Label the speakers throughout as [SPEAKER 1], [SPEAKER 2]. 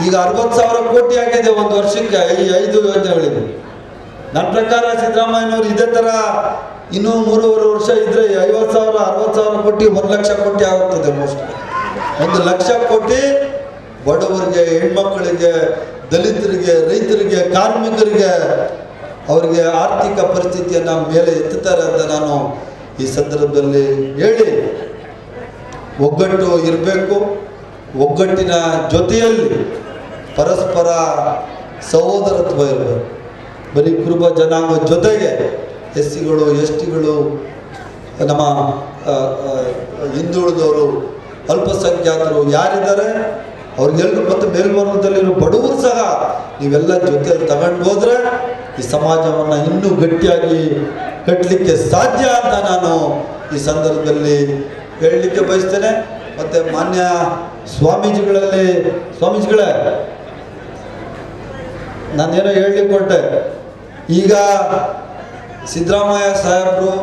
[SPEAKER 1] ಈಗ 60,000 ಕೋಟಿ ಆಗಿದೆ ಒಂದು ವರ್ಷಕ್ಕೆ ಈ 5 ಯೋಜನೆಗಳಿವೆ. ನನ್ನ ಪ್ರಕಾರ ಸಿದ್ದರಾಮಯ್ಯನವರು ಇದೇ ಥರ ಇನ್ನೂ 3.5 ವರ್ಷ ಇದ್ದರೆ 50,000 60,000 ಕೋಟಿ 1 ಲಕ್ಷ ಕೋಟಿ ಆಗುತ್ತದೆ. ಮೋಸ್ಟ್ 1 ಲಕ್ಷ ಕೋಟಿ ಬಡವರಿಗೆ, ಹೆಣ್ಮಕ್ಕಳಿಗೆ, ದಲಿತರಿಗೆ, ರೈತರಿಗೆ, ಕಾರ್ಮಿಕರಿಗೆ ಅವರಿಗೆ ಆರ್ಥಿಕ ಪರಿಸ್ಥಿತಿಯನ್ನು ಮೇಲೆ ಎತ್ತುತ್ತಾರೆ ಅಂತ ನಾನು ಈ ಸಂದರ್ಭದಲ್ಲಿ ಹೇಳಿ, ಒಗ್ಗಟ್ಟು ಇರಬೇಕು. ಒಗ್ಗಟ್ಟಿನ ಜೊತೆಯಲ್ಲಿ ಪರಸ್ಪರ ಸಹೋದರತ್ವ ಇರಬೇಕು. ಬರೀ ಕುರುಬ ಜನಾಂಗ ಜೊತೆಗೆ ಎಸ್ಸಿಗಳು, ಎಸ್ಟಿಗಳು, ನಮ್ಮ ಹಿಂದುಳಿದವರು, ಅಲ್ಪಸಂಖ್ಯಾತರು ಯಾರಿದ್ದಾರೆ ಅವ್ರಿಗೆಲ್ಲರೂ ಮತ್ತು ಮೇಲ್ವರ್ಗದಲ್ಲಿರೋ ಬಡವರು ಸಹ ನೀವೆಲ್ಲ ಜೊತೆ ತಗೊಂಡು ಹೋದರೆ ಈ ಸಮಾಜವನ್ನು ಇನ್ನೂ ಗಟ್ಟಿಯಾಗಿ ಕಟ್ಟಲಿಕ್ಕೆ ಸಾಧ್ಯ ಅಂತ ನಾನು ಈ ಸಂದರ್ಭದಲ್ಲಿ ಹೇಳಲಿಕ್ಕೆ ಬಯಸ್ತೇನೆ. ಮತ್ತು ಮಾನ್ಯ ಸ್ವಾಮೀಜಿಗಳೇ ನಾನೇನೋ ಹೇಳಲಿಕ್ಕೆ ಹೊರಟೆ. ಈಗ ಸಿದ್ದರಾಮಯ್ಯ ಸಾಹೇಬರು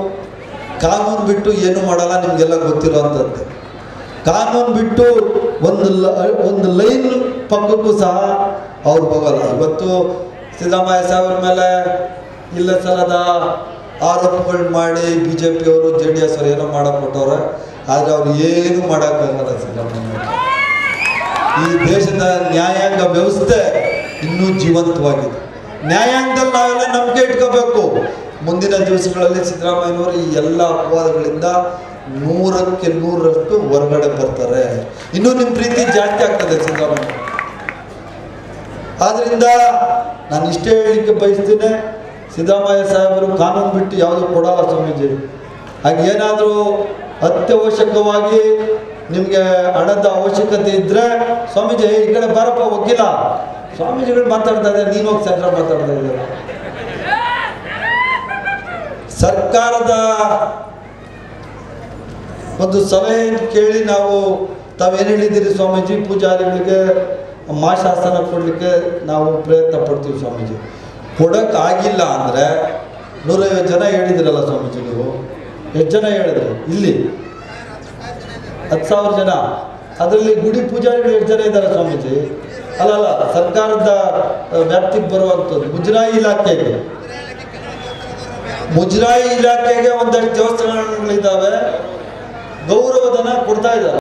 [SPEAKER 1] ಕಾನೂನು ಬಿಟ್ಟು ಏನು ಮಾಡಲ್ಲ, ನಿಮಗೆಲ್ಲ ಗೊತ್ತಿರೋವಂಥದ್ದು. ಕಾನೂನು ಬಿಟ್ಟು ಒಂದು ಲೈನ್ ಪಕ್ಕಕ್ಕೂ ಸಹ ಅವ್ರು ಹೋಗಲ್ಲ. ಇವತ್ತು ಸಿದ್ದರಾಮಯ್ಯ ಸಾಹೇಬ್ರ ಮೇಲೆ ಇಲ್ಲ ಸಲ್ಲದ ಆರೋಪಗಳು ಮಾಡಿ BJP ಅವರು JDS ಅವರು ಏನೋ ಮಾಡಕ್ಕೊಟ್ಟವ್ರೆ. ಆದರೆ ಅವ್ರು ಏನು ಮಾಡೋಕ್ಕಾಗಲ್ಲ. ಸಿದ್ದರಾಮಯ್ಯ ಈ ದೇಶದ ನ್ಯಾಯಾಂಗ ವ್ಯವಸ್ಥೆ ಇನ್ನೂ ಜೀವಂತವಾಗಿದೆ. ನ್ಯಾಯಾಂಗದಲ್ಲಿ ನಾವೆಲ್ಲ ನಂಬಿಕೆ ಇಟ್ಕೋಬೇಕು. ಮುಂದಿನ ದಿವಸಗಳಲ್ಲಿ ಸಿದ್ದರಾಮಯ್ಯನವರು ಈ ಎಲ್ಲ ಅಪವಾದಗಳಿಂದ 100ಕ್ಕೆ 100ರಷ್ಟು ಹೊರಗಡೆ ಬರ್ತಾರೆ. ಇನ್ನೂ ನಿಮ್ಮ ಪ್ರೀತಿ ಜಾಸ್ತಿ ಆಗ್ತದೆ ಸಿದ್ದರಾಮಯ್ಯ. ಆದ್ದರಿಂದ ನಾನು ಇಷ್ಟೇ ಹೇಳಲಿಕ್ಕೆ ಬಯಸ್ತೀನಿ, ಸಿದ್ದರಾಮಯ್ಯ ಸಾಹೇಬರು ಕಾನೂನು ಬಿಟ್ಟು ಯಾವುದೂ ಕೊಡಲ್ಲ ಸ್ವಾಮೀಜಿ. ಹಾಗೇನಾದರೂ ಅತ್ಯವಶ್ಯಕವಾಗಿ ನಿಮಗೆ ಹಣದ ಅವಶ್ಯಕತೆ ಇದ್ದರೆ ಸ್ವಾಮೀಜಿ ಈ ಕಡೆ ಬರಪ್ಪ, ವಕೀಲ ಸ್ವಾಮೀಜಿಗಳು ಮಾತಾಡ್ತಾ ಇದ್ದಾರೆ, ನೀನು ಹೋಗಿ ಸೆಂಟ್ರಲ್ ಮಾತಾಡ್ತಾ ಇದ್ದಾರೆ. ಸರ್ಕಾರದ ಒಂದು ಸಲಹೆಯನ್ನು ಕೇಳಿ ತಾವೇನು ಹೇಳಿದ್ದೀರಿ ಸ್ವಾಮೀಜಿ, ಪೂಜಾರಿಗಳಿಗೆ ಮಾಶಾಸನ ಕೊಡಲಿಕ್ಕೆ ನಾವು ಪ್ರಯತ್ನ ಪಡ್ತೀವಿ ಸ್ವಾಮೀಜಿ. ಕೊಡೋಕ್ಕಾಗಿಲ್ಲ ಅಂದರೆ 150 ಜನ ಹೇಳಿದಿರಲ್ಲ ಸ್ವಾಮೀಜಿ, ನೀವು ಎಷ್ಟು ಜನ ಹೇಳಿದ್ರಿ? ಇಲ್ಲಿ 10,000 ಜನ. ಅದರಲ್ಲಿ ಗುಡಿ ಪೂಜಾರಿಗಳು ಎಷ್ಟು ಜನ ಇದ್ದಾರೆ ಸ್ವಾಮೀಜಿ? ಅಲ್ಲ, ಸರ್ಕಾರದ ವ್ಯಾಪ್ತಿಗೆ ಬರುವಂಥದ್ದು ಮುಜರಾಯಿ ಇಲಾಖೆಗೆ ಒಂದಷ್ಟು ದೇವಸ್ಥಾನಗಳಿದ್ದಾವೆ, ಗೌರವಧನ ಕೊಡ್ತಾ ಇದ್ದಾರೆ.